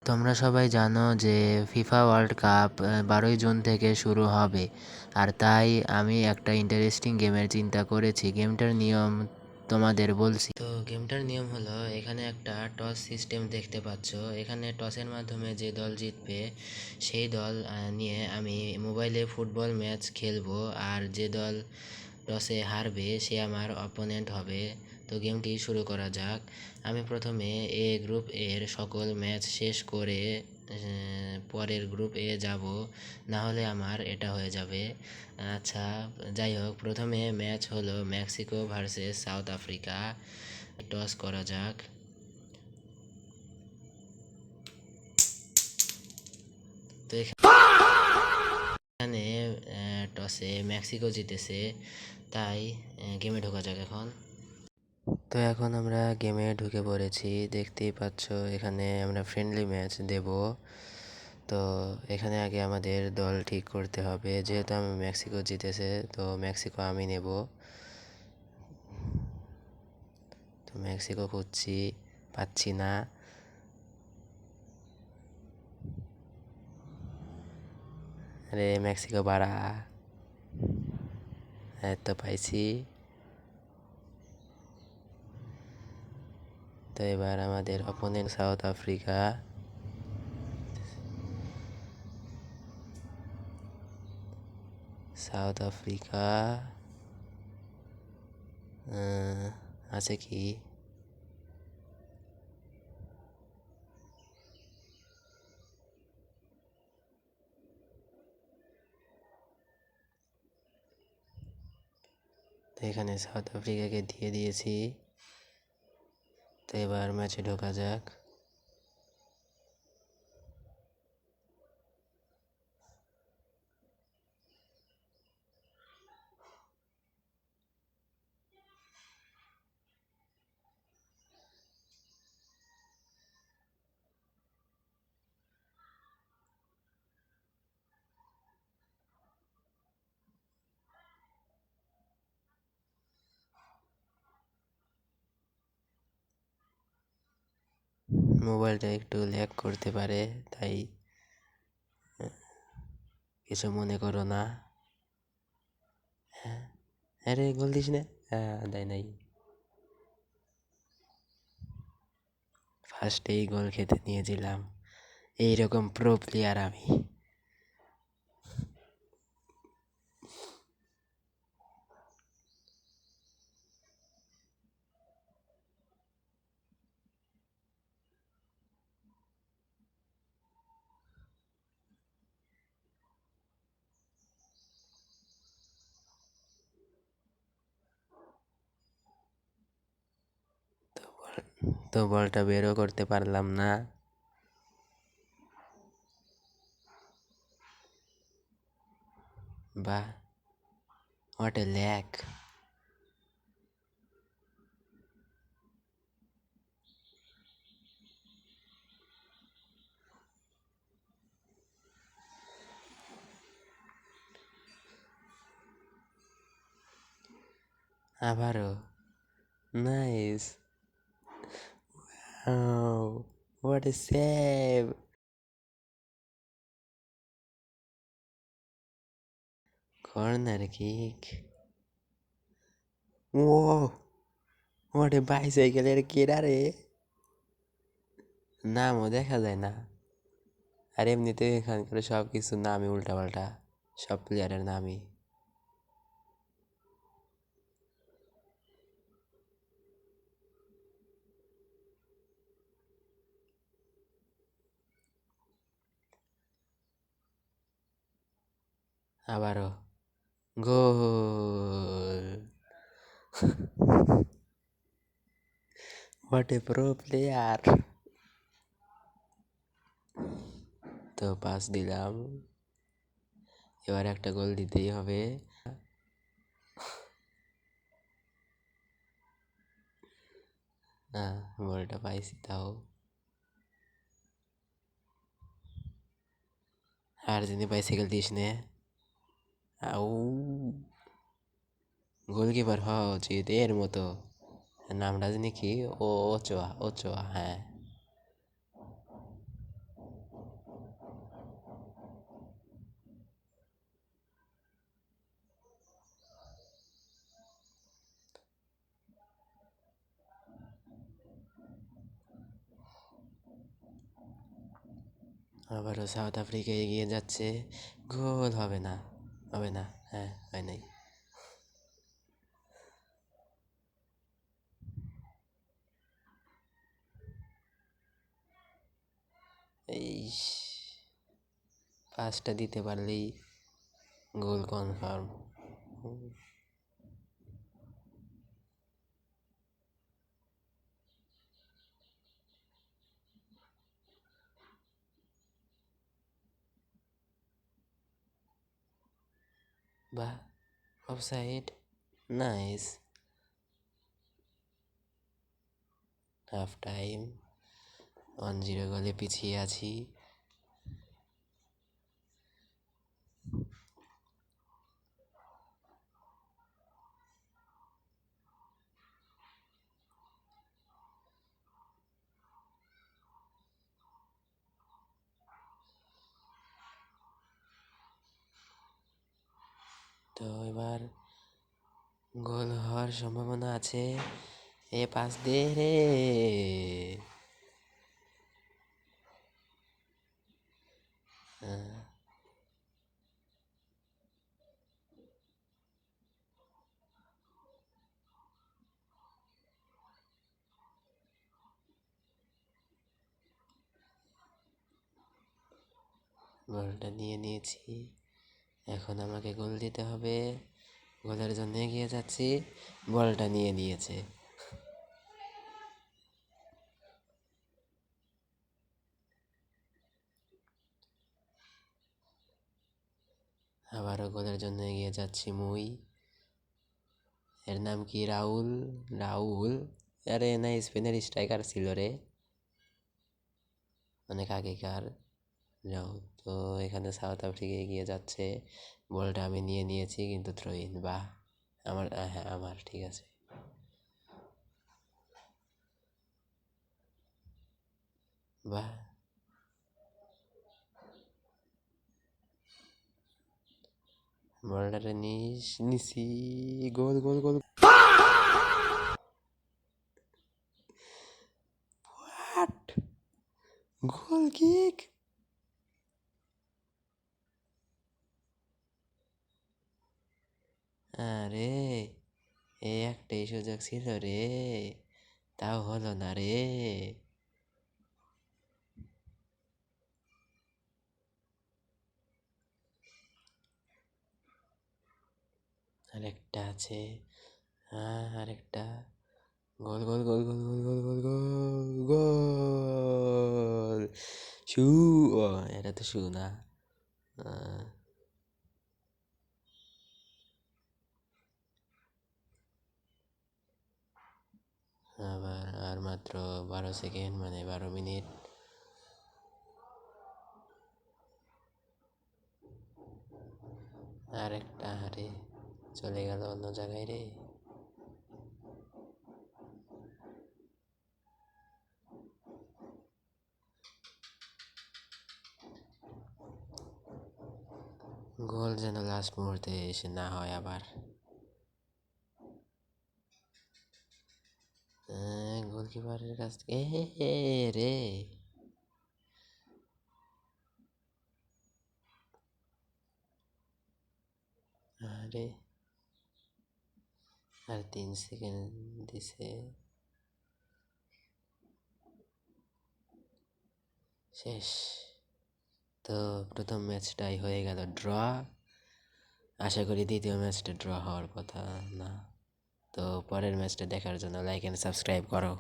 তোমরা সবাই জানো যে ফিফা ওয়ার্ল্ড কাপ 12ই জুন থেকে শুরু হবে। আর তাই আমি একটা ইন্টারেস্টিং গেমের চিন্তা করেছি। গেমটার নিয়ম তোমাদের বলছি। তো গেমটার নিয়ম হলো, এখানে একটা টস সিস্টেম দেখতে পাচ্ছ। এখানে টসের মাধ্যমে যে দল জিতবে সেই দল নিয়ে আমি মোবাইলে ফুটবল ম্যাচ খেলবো, আর যে দল টসে হারবে সে আমার অপোনেন্ট হবে। তো গেমটি শুরু করা যাক। আমি প্রথমে এ গ্রুপ এর সকল ম্যাচ শেষ করে পরের গ্রুপ এ যাব, না হলে আমার এটা হয়ে যাবে। আচ্ছা, যাই হোক, প্রথমে ম্যাচ হলো Mexico versus south Africa. Toss করা যাক। তো এখানে টসে মেক্সিকো জিতেছে, তাই গেমে ঢোকা যাক এখন। তো এখন আমরা গেমে ঢুকে পড়েছি। দেখতেই পাচ্ছ এখানে আমরা ফ্রেন্ডলি ম্যাচ দেব। তো এখানে আগে আমাদের দল ঠিক করতে হবে। যেহেতু আমি মেক্সিকো জিতেছে, তো মেক্সিকো আমি নেব। তো মেক্সিকো খুঁজছি, পাচ্ছি না। আরে মেক্সিকো বাড়া, তো পাইছি। তো এবার আমাদের opponent south Africa. South Africa আছে কি? তো এখানে সাউথ আফ্রিকাকে দিয়ে দিয়েছি। তো এবার ম্যাচে ঢোকা যাক। মোবাইলটা একটু ল্যাগ করতে পারে, তাই কিছু মনে করো না। হ্যাঁ, আরে গোল দিস না। দেয় নাই। ফার্স্টেই গোল খেতে নিয়েছিলাম। এইরকম প্রো প্লেয়ার আমি। তো বলটা বেরও করতে পারলাম না। বাহ, হোয়াট এ ল্যাক। আবারও nice. What a save. Corner kick. ও, হোয়াট এ বাইসাইকেলের কেডা রে। নামও দেখা যায় না। আর এমনিতে এখানকার সব কিছু নামই উল্টাপাল্টা, সব প্লেয়ারের নামই। আবারও goal. What a pro player. তো পাস দিলাম, এবার একটা গোল দিতেই হবে। না, বলটা পাইছি তাও। আর যিনি বাইসাইকেল দিস নে। আউ, গোলকিপার হওয়া উচিত এর মতো। নামটা জানি কি? ও ওচোয়া, ওচোয়া, হ্যাঁ। আবারও সাউথ আফ্রিকা এগিয়ে যাচ্ছে, গোল হবে না, হবে না, হ্যাঁ হয় নাই। এই পাসটা দিতে পারলেই গোল কনফার্ম। বাহ, অফসাইড, নাইস। হাফ টাইম, 1-0 গোলে পিছিয়ে আছি। তো এবার গোল হওয়ার সম্ভাবনা আছে। এ পাস দে রে। বলটা নিয়ে নিয়েছি, এখন আমাকে গোল দিতে হবে। গোলের জন্য এগিয়ে যাচ্ছি, বলটা নিয়ে নিয়েছে। আবারও গোলের জন্য এগিয়ে যাচ্ছি মুই। এর নাম কি? রাহুল। রাহুল, আরে না, স্পেনের স্ট্রাইকার ছিল রে, অনেক আগেকার। রাহুল। তো এখানে সাউথ আফ্রিকা এগিয়ে যাচ্ছে, বলটা আমি নিয়ে নিয়েছি কিন্তু থ্রো ইন। বাহ, আমার, হ্যাঁ আমার, ঠিক আছে। বাহ, বলটারে নিছি, গোল গোল গোল। What, goal kick! আরে, এই একটাই সুযোগ ছিল রে, তাও হলো না রে। আরেকটা আছে, হ্যাঁ আরেকটা। গোল গোল গোল গোল গোল গোল গোল গোল গোল। শু, ও এটা তো শু না। আবার আর মাত্র 12 সেকেন্ড, মানে 12 মিনিট। আরেকটা, আরে চলে গেল অন্য জায়গায় রে। গোল যেন লাস্ট মুহূর্তে এসে না হয় আবার। গোলকিপারের কাছ থেকে রে। আরে, আর 3 সেকেন্ড দিছে, শেষ। তো প্রথম ম্যাচটাই হয়ে গেল ড্র। আশা করি দ্বিতীয় ম্যাচটা ড্র হওয়ার কথা না। তো পরের ম্যাচটা দেখার জন্য লাইক অ্যান্ড সাবস্ক্রাইব করো।